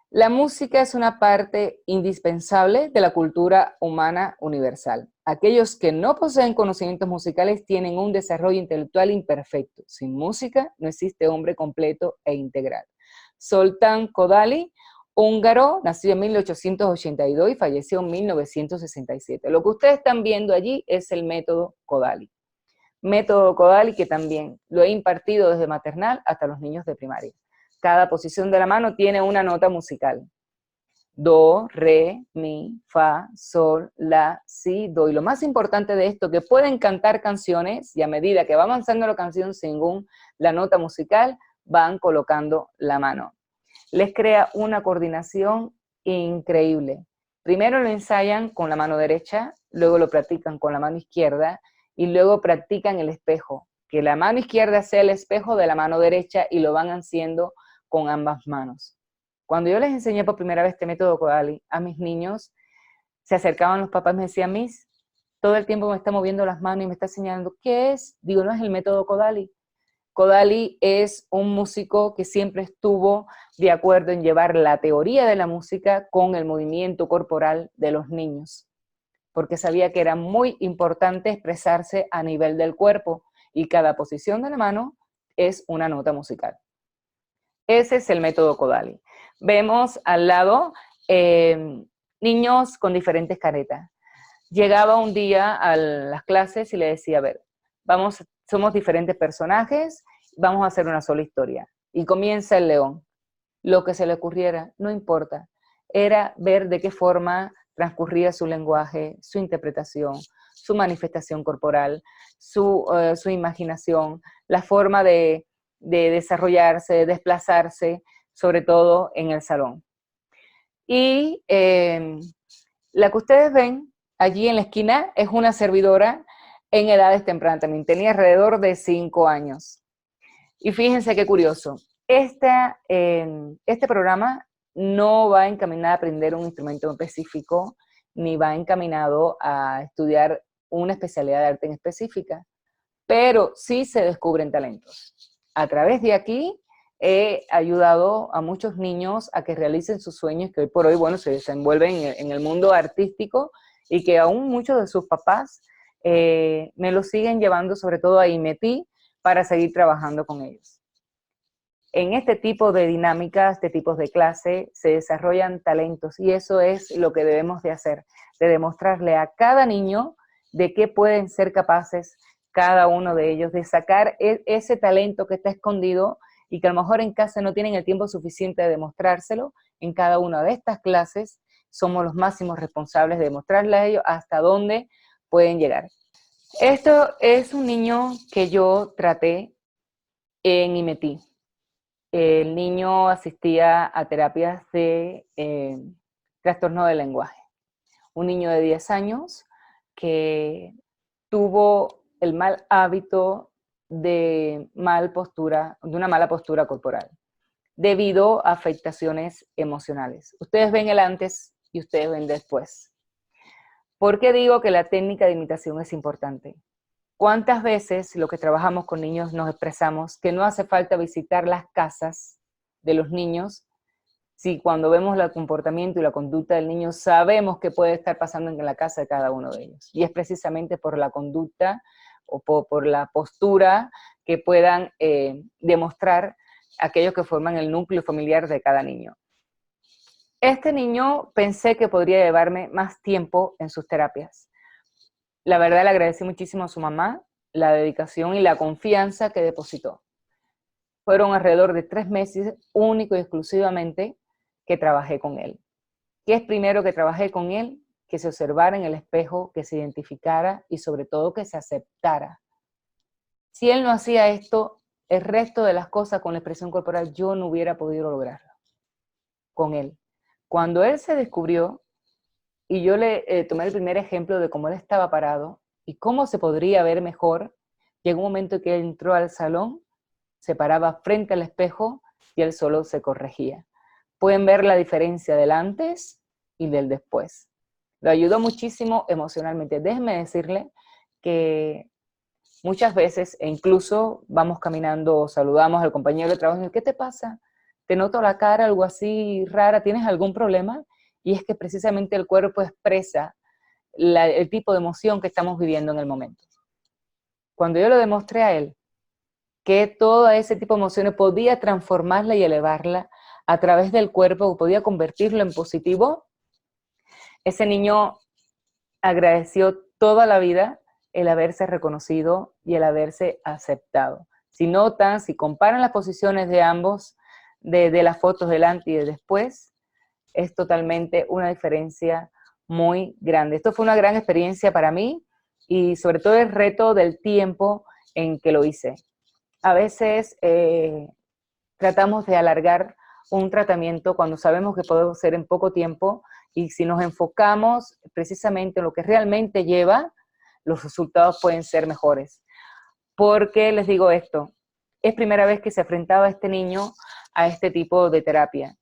[SPEAKER 2] la música es una parte indispensable de la cultura humana universal. Aquellos que no poseen conocimientos musicales tienen un desarrollo intelectual imperfecto. Sin música no existe hombre completo e integral. Zoltán Kodály, húngaro, nació en 1882 y falleció en 1967. Lo que ustedes están viendo allí es el método Kodály. Método Kodály que también lo he impartido desde maternal hasta los niños de primaria. Cada posición de la mano tiene una nota musical. do, re, mi, fa, sol, la, si, do. Y lo más importante de esto, que pueden cantar canciones y a medida que va avanzando la canción según la nota musical, van colocando la mano. Les crea una coordinación increíble. Primero lo ensayan con la mano derecha, luego lo practican con la mano izquierda y luego practican el espejo. Que la mano izquierda sea el espejo de la mano derecha y lo van haciendo con ambas manos. Cuando yo les enseñé por primera vez este método Kodali a mis niños, se acercaban los papás y me decían, Miss, todo el tiempo me está moviendo las manos y me está señalando, ¿qué es? Digo, no es el método Kodali. Kodali es un músico que siempre estuvo de acuerdo en llevar la teoría de la música con el movimiento corporal de los niños, porque sabía que era muy importante expresarse a nivel del cuerpo y cada posición de la mano es una nota musical. Ese es el método Kodali. Vemos al lado niños con diferentes caretas. Llegaba un día a las clases y le decía, a ver, somos diferentes personajes, vamos a hacer una sola historia. Y comienza el león. Lo que se le ocurriera, no importa. Era ver de qué forma transcurría su lenguaje, su interpretación, su manifestación corporal, su imaginación, la forma de desarrollarse, de desplazarse, sobre todo en el salón. Y la que ustedes ven allí en la esquina es una servidora en edades tempranas también. Tenía alrededor de 5 años. Y fíjense qué curioso. Este programa no va encaminado a aprender un instrumento específico, ni va encaminado a estudiar una especialidad de arte en específica, pero sí se descubren talentos. A través de aquí he ayudado a muchos niños a que realicen sus sueños, que hoy por hoy, bueno, se desenvuelven en el mundo artístico y que aún muchos de sus papás me lo siguen llevando, sobre todo a IMETI, para seguir trabajando con ellos. En este tipo de dinámicas, de tipos de clase, se desarrollan talentos y eso es lo que debemos de hacer, de demostrarle a cada niño de qué pueden ser capaces cada uno de ellos, de sacar ese talento que está escondido y que a lo mejor en casa no tienen el tiempo suficiente de demostrárselo. En cada una de estas clases somos los máximos responsables de demostrarle a ellos hasta dónde pueden llegar. Esto es un niño que yo traté en IMETI. El niño asistía a terapias de trastorno del lenguaje. Un niño de 10 años que tuvo el mal hábito de una mala postura corporal, debido a afectaciones emocionales. Ustedes ven el antes y ustedes ven después. ¿Por qué digo que la técnica de imitación es importante? ¿Cuántas veces los que trabajamos con niños nos expresamos que no hace falta visitar las casas de los niños si cuando vemos el comportamiento y la conducta del niño sabemos qué puede estar pasando en la casa de cada uno de ellos? Y es precisamente por la conducta o por la postura que puedan demostrar aquellos que forman el núcleo familiar de cada niño. Este niño pensé que podría llevarme más tiempo en sus terapias. La verdad le agradecí muchísimo a su mamá la dedicación y la confianza que depositó. Fueron alrededor de 3 meses único y exclusivamente que trabajé con él. ¿Qué es primero que trabajé con él? Que se observara en el espejo, que se identificara y sobre todo que se aceptara. Si él no hacía esto, el resto de las cosas con la expresión corporal yo no hubiera podido lograrlo con él. Cuando él se descubrió, y yo le tomé el primer ejemplo de cómo él estaba parado y cómo se podría ver mejor, llegó un momento que él entró al salón, se paraba frente al espejo y él solo se corregía. Pueden ver la diferencia del antes y del después. Lo ayudó muchísimo emocionalmente. Déjenme decirle que muchas veces, e incluso vamos caminando, saludamos al compañero de trabajo y ¿qué te pasa? Te noto la cara algo así rara, ¿tienes algún problema? Y es que precisamente el cuerpo expresa el tipo de emoción que estamos viviendo en el momento. Cuando yo lo demostré a él, que todo ese tipo de emociones podía transformarla y elevarla a través del cuerpo, podía convertirlo en positivo, ese niño agradeció toda la vida el haberse reconocido y el haberse aceptado. Si notan, si comparan las posiciones de ambos, de las fotos del antes y de después, es totalmente una diferencia muy grande. Esto fue una gran experiencia para mí y sobre todo el reto del tiempo en que lo hice. A veces tratamos de alargar un tratamiento cuando sabemos que podemos hacer en poco tiempo, y si nos enfocamos precisamente en lo que realmente lleva, los resultados pueden ser mejores. Porque les digo esto, es primera vez que se enfrentaba este niño a este tipo de terapia.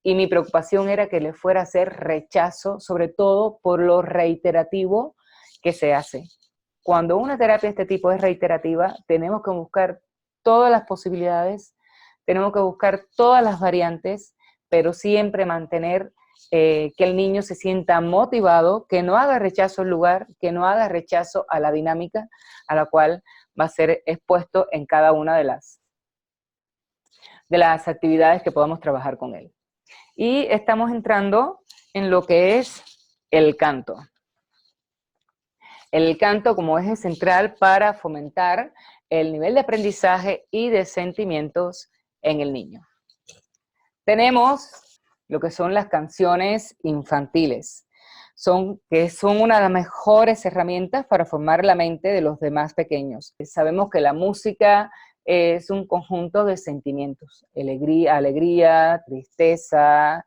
[SPEAKER 2] Y mi preocupación era que le fuera a hacer rechazo, sobre todo por lo reiterativo que se hace. Cuando una terapia de este tipo es reiterativa, tenemos que buscar todas las posibilidades, tenemos que buscar todas las variantes, pero siempre mantener que el niño se sienta motivado, que no haga rechazo al lugar, que no haga rechazo a la dinámica a la cual va a ser expuesto en cada una de las actividades que podamos trabajar con él. Y estamos entrando en lo que es el canto. El canto como eje central para fomentar el nivel de aprendizaje y de sentimientos en el niño. Tenemos lo que son las canciones infantiles, que son una de las mejores herramientas para formar la mente de los demás pequeños. Sabemos que la música es un conjunto de sentimientos, alegría, tristeza,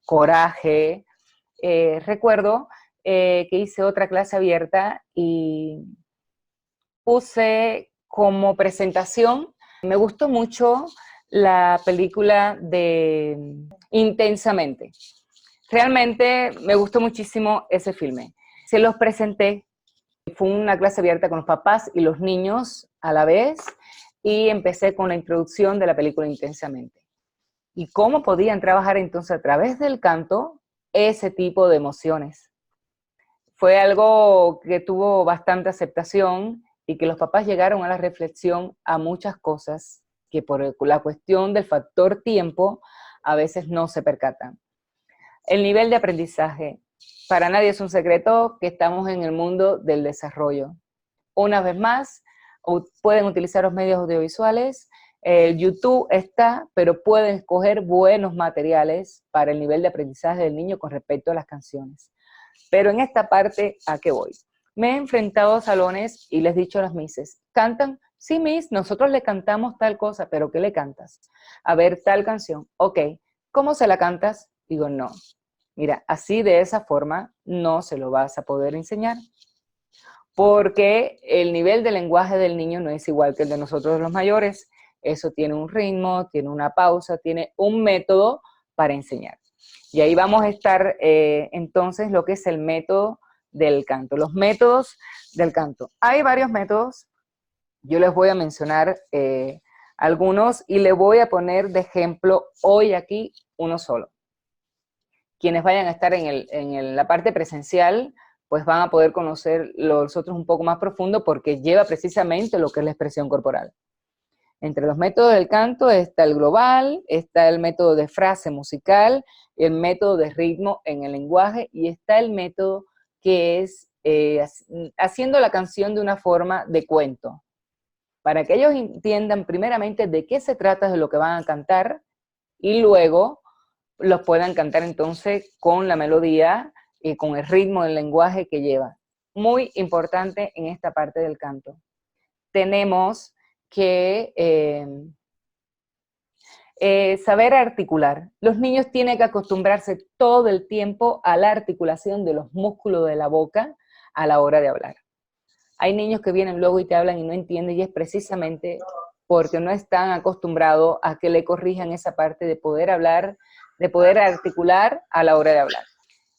[SPEAKER 2] coraje. Recuerdo que hice otra clase abierta y puse como presentación, me gustó mucho la película de Intensamente. Realmente me gustó muchísimo ese filme. Se los presenté, fue una clase abierta con los papás y los niños a la vez, y empecé con la introducción de la película Intensamente. Y cómo podían trabajar entonces a través del canto ese tipo de emociones. Fue algo que tuvo bastante aceptación y que los papás llegaron a la reflexión a muchas cosas que por la cuestión del factor tiempo a veces no se percatan. El nivel de aprendizaje. Para nadie es un secreto que estamos en el mundo del desarrollo. Una vez más, pueden utilizar los medios audiovisuales. YouTube está, pero pueden escoger buenos materiales para el nivel de aprendizaje del niño con respecto a las canciones. Pero en esta parte, ¿a qué voy? Me he enfrentado a salones y les he dicho a las mises, ¿cantan? Sí, miss, nosotros le cantamos tal cosa, pero ¿qué le cantas? A ver, tal canción. Ok, ¿cómo se la cantas? Digo, no. Mira, así de esa forma no se lo vas a poder enseñar, porque el nivel de lenguaje del niño no es igual que el de nosotros los mayores. Eso tiene un ritmo, tiene una pausa, tiene un método para enseñar. Y ahí vamos a estar entonces lo que es el método del canto, los métodos del canto. Hay varios métodos, yo les voy a mencionar algunos y les voy a poner de ejemplo hoy aquí uno solo. Quienes vayan a estar en la parte presencial, pues van a poder conocer los otros un poco más profundo porque lleva precisamente lo que es la expresión corporal. Entre los métodos del canto está el global, está el método de frase musical, el método de ritmo en el lenguaje y está el método que es haciendo la canción de una forma de cuento. Para que ellos entiendan primeramente de qué se trata de lo que van a cantar y luego los puedan cantar entonces con la melodía y con el ritmo del lenguaje que lleva. Muy importante en esta parte del canto. Tenemos que saber articular. Los niños tienen que acostumbrarse todo el tiempo a la articulación de los músculos de la boca a la hora de hablar. Hay niños que vienen luego y te hablan y no entienden, y es precisamente porque no están acostumbrados a que le corrijan esa parte de poder hablar, de poder articular a la hora de hablar.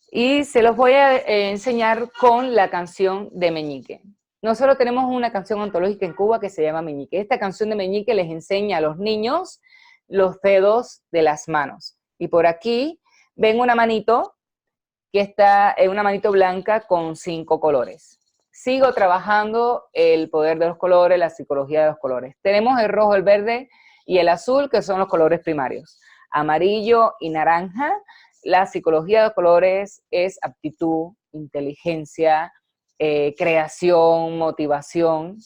[SPEAKER 2] Y se los voy a enseñar con la canción de Meñique. Nosotros tenemos una canción ontológica en Cuba que se llama Meñique. Esta canción de Meñique les enseña a los niños los dedos de las manos. Y por aquí ven una manito que está en una manito blanca con 5 colores. Sigo trabajando el poder de los colores, la psicología de los colores. Tenemos el rojo, el verde y el azul, que son los colores primarios. Amarillo y naranja. La psicología de los colores es aptitud, inteligencia, creación, motivación.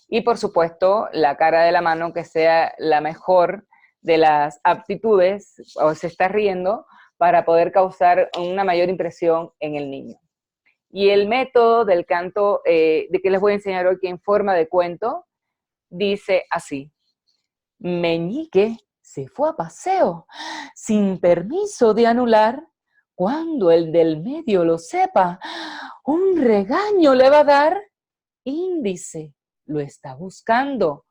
[SPEAKER 2] Y por supuesto, la cara de la mano que sea la mejor de las aptitudes, o se está riendo, para poder causar una mayor impresión en el niño. Y el método del canto de que les voy a enseñar hoy, que en forma de cuento, dice así: Meñique se fue a paseo, sin permiso de anular. Cuando el del medio lo sepa, un regaño le va a dar. Índice, lo está buscando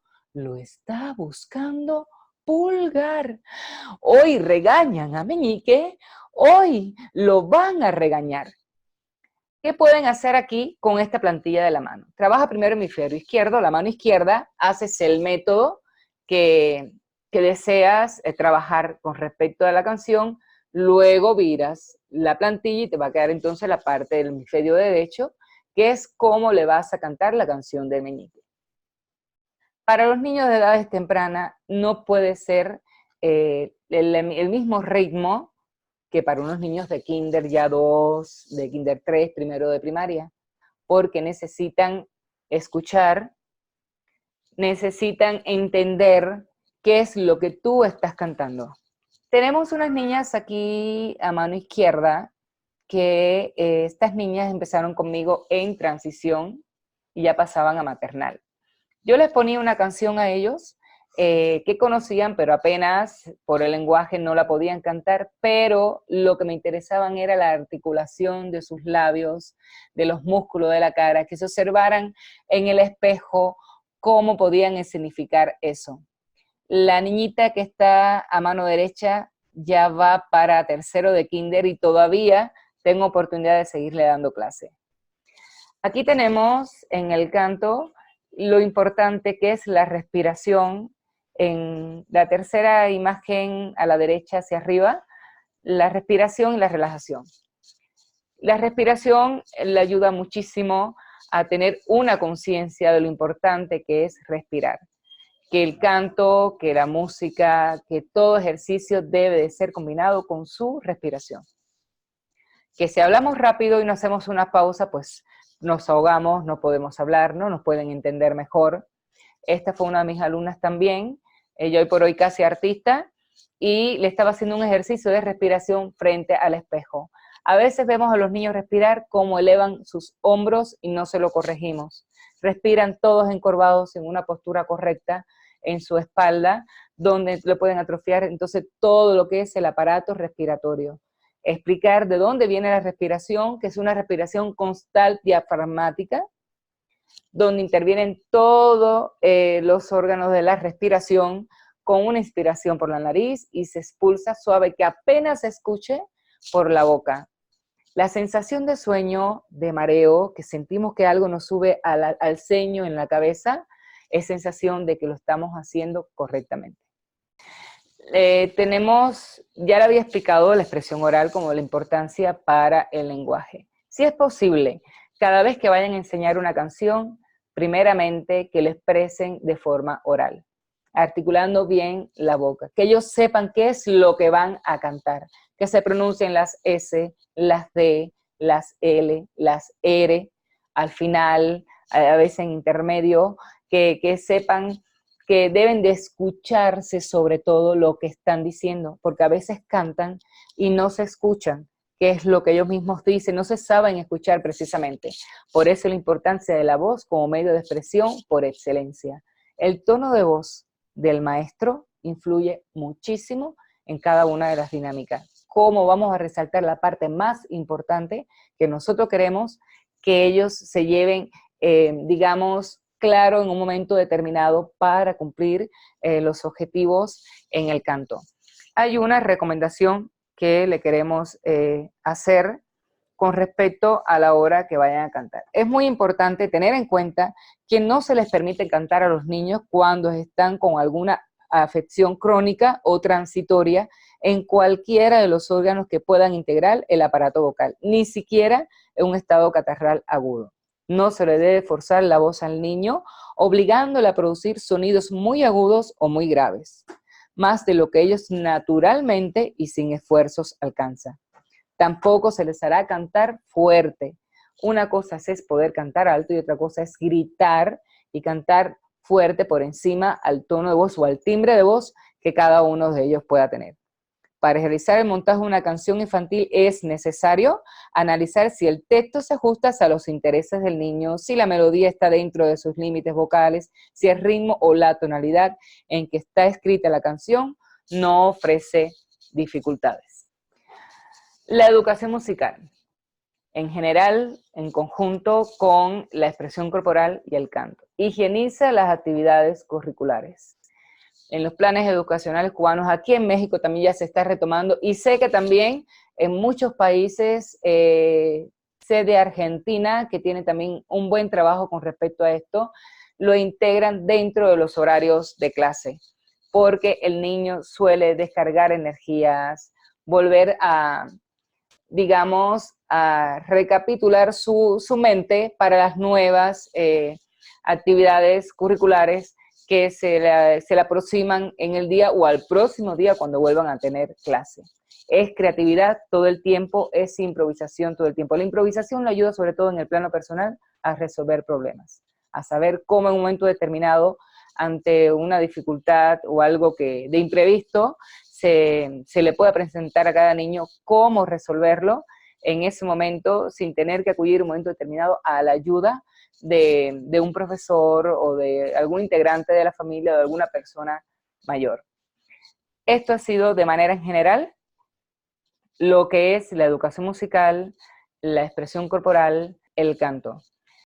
[SPEAKER 2] Pulgar. Hoy regañan a Meñique, hoy lo van a regañar. ¿Qué pueden hacer aquí con esta plantilla de la mano? Trabaja primero el hemisferio izquierdo, la mano izquierda, haces el método que deseas trabajar con respecto a la canción, luego viras la plantilla y te va a quedar entonces la parte del hemisferio derecho, que es cómo le vas a cantar la canción de Meñique. Para los niños de edades tempranas no puede ser el mismo ritmo que para unos niños de kinder ya 2, de kinder 3, primero de primaria, porque necesitan escuchar, necesitan entender qué es lo que tú estás cantando. Tenemos unas niñas aquí a mano izquierda que estas niñas empezaron conmigo en transición y ya pasaban a maternal. Yo les ponía una canción a ellos que conocían, pero apenas por el lenguaje no la podían cantar, pero lo que me interesaban era la articulación de sus labios, de los músculos de la cara, que se observaran en el espejo cómo podían escenificar eso. La niñita que está a mano derecha ya va para tercero de kinder y todavía tengo oportunidad de seguirle dando clase. Aquí tenemos en el canto lo importante que es la respiración. En la tercera imagen a la derecha hacia arriba, la respiración y la relajación. La respiración le ayuda muchísimo a tener una conciencia de lo importante que es respirar. Que el canto, que la música, que todo ejercicio debe de ser combinado con su respiración. Que si hablamos rápido y no hacemos una pausa, pues nos ahogamos, no podemos hablar, no nos pueden entender mejor. Esta fue una de mis alumnas también, ella hoy por hoy casi artista, y le estaba haciendo un ejercicio de respiración frente al espejo. A veces vemos a los niños respirar como elevan sus hombros y no se lo corregimos. Respiran todos encorvados en una postura correcta en su espalda, donde le pueden atrofiar entonces todo lo que es el aparato respiratorio. Explicar de dónde viene la respiración, que es una respiración constal diafragmática, donde intervienen todos los órganos de la respiración con una inspiración por la nariz y se expulsa suave, que apenas se escuche por la boca. La sensación de sueño, de mareo, que sentimos que algo nos sube al ceño en la cabeza, es sensación de que lo estamos haciendo correctamente. Tenemos, ya le había explicado la expresión oral como la importancia para el lenguaje. Si es posible, cada vez que vayan a enseñar una canción, primeramente que la expresen de forma oral, articulando bien la boca, que ellos sepan qué es lo que van a cantar, que se pronuncien las S, las D, las L, las R, al final, a veces en intermedio, que sepan que deben de escucharse sobre todo lo que están diciendo, porque a veces cantan y no se escuchan, que es lo que ellos mismos dicen, no se saben escuchar precisamente. Por eso la importancia de la voz como medio de expresión por excelencia. El tono de voz del maestro influye muchísimo en cada una de las dinámicas. Cómo vamos a resaltar la parte más importante que nosotros queremos que ellos se lleven, digamos, claro en un momento determinado para cumplir los objetivos en el canto. Hay una recomendación que le queremos hacer con respecto a la hora que vayan a cantar. Es muy importante tener en cuenta que no se les permite cantar a los niños cuando están con alguna afección crónica o transitoria en cualquiera de los órganos que puedan integrar el aparato vocal, ni siquiera en un estado catarral agudo. No se le debe forzar la voz al niño, obligándole a producir sonidos muy agudos o muy graves, más de lo que ellos naturalmente y sin esfuerzos alcanzan. Tampoco se les hará cantar fuerte. Una cosa es poder cantar alto y otra cosa es gritar y cantar fuerte por encima al tono de voz o al timbre de voz que cada uno de ellos pueda tener. Para realizar el montaje de una canción infantil es necesario analizar si el texto se ajusta a los intereses del niño, si la melodía está dentro de sus límites vocales, si el ritmo o la tonalidad en que está escrita la canción no ofrece dificultades. La educación musical, en general, en conjunto con la expresión corporal y el canto, higieniza las actividades curriculares. En los planes educacionales cubanos, aquí en México también ya se está retomando, y sé que también en muchos países, sé de Argentina, que tiene también un buen trabajo con respecto a esto, lo integran dentro de los horarios de clase, porque el niño suele descargar energías, volver a, digamos, a recapitular su mente para las nuevas actividades curriculares que se le aproximan en el día o al próximo día cuando vuelvan a tener clase. Es creatividad todo el tiempo, es improvisación todo el tiempo. La improvisación lo ayuda sobre todo en el plano personal a resolver problemas, a saber cómo en un momento determinado, ante una dificultad o algo que de imprevisto, se le pueda presentar a cada niño cómo resolverlo en ese momento sin tener que acudir en un momento determinado a la ayuda de un profesor o de algún integrante de la familia o de alguna persona mayor. Esto ha sido de manera en general lo que es la educación musical, la expresión corporal, el canto.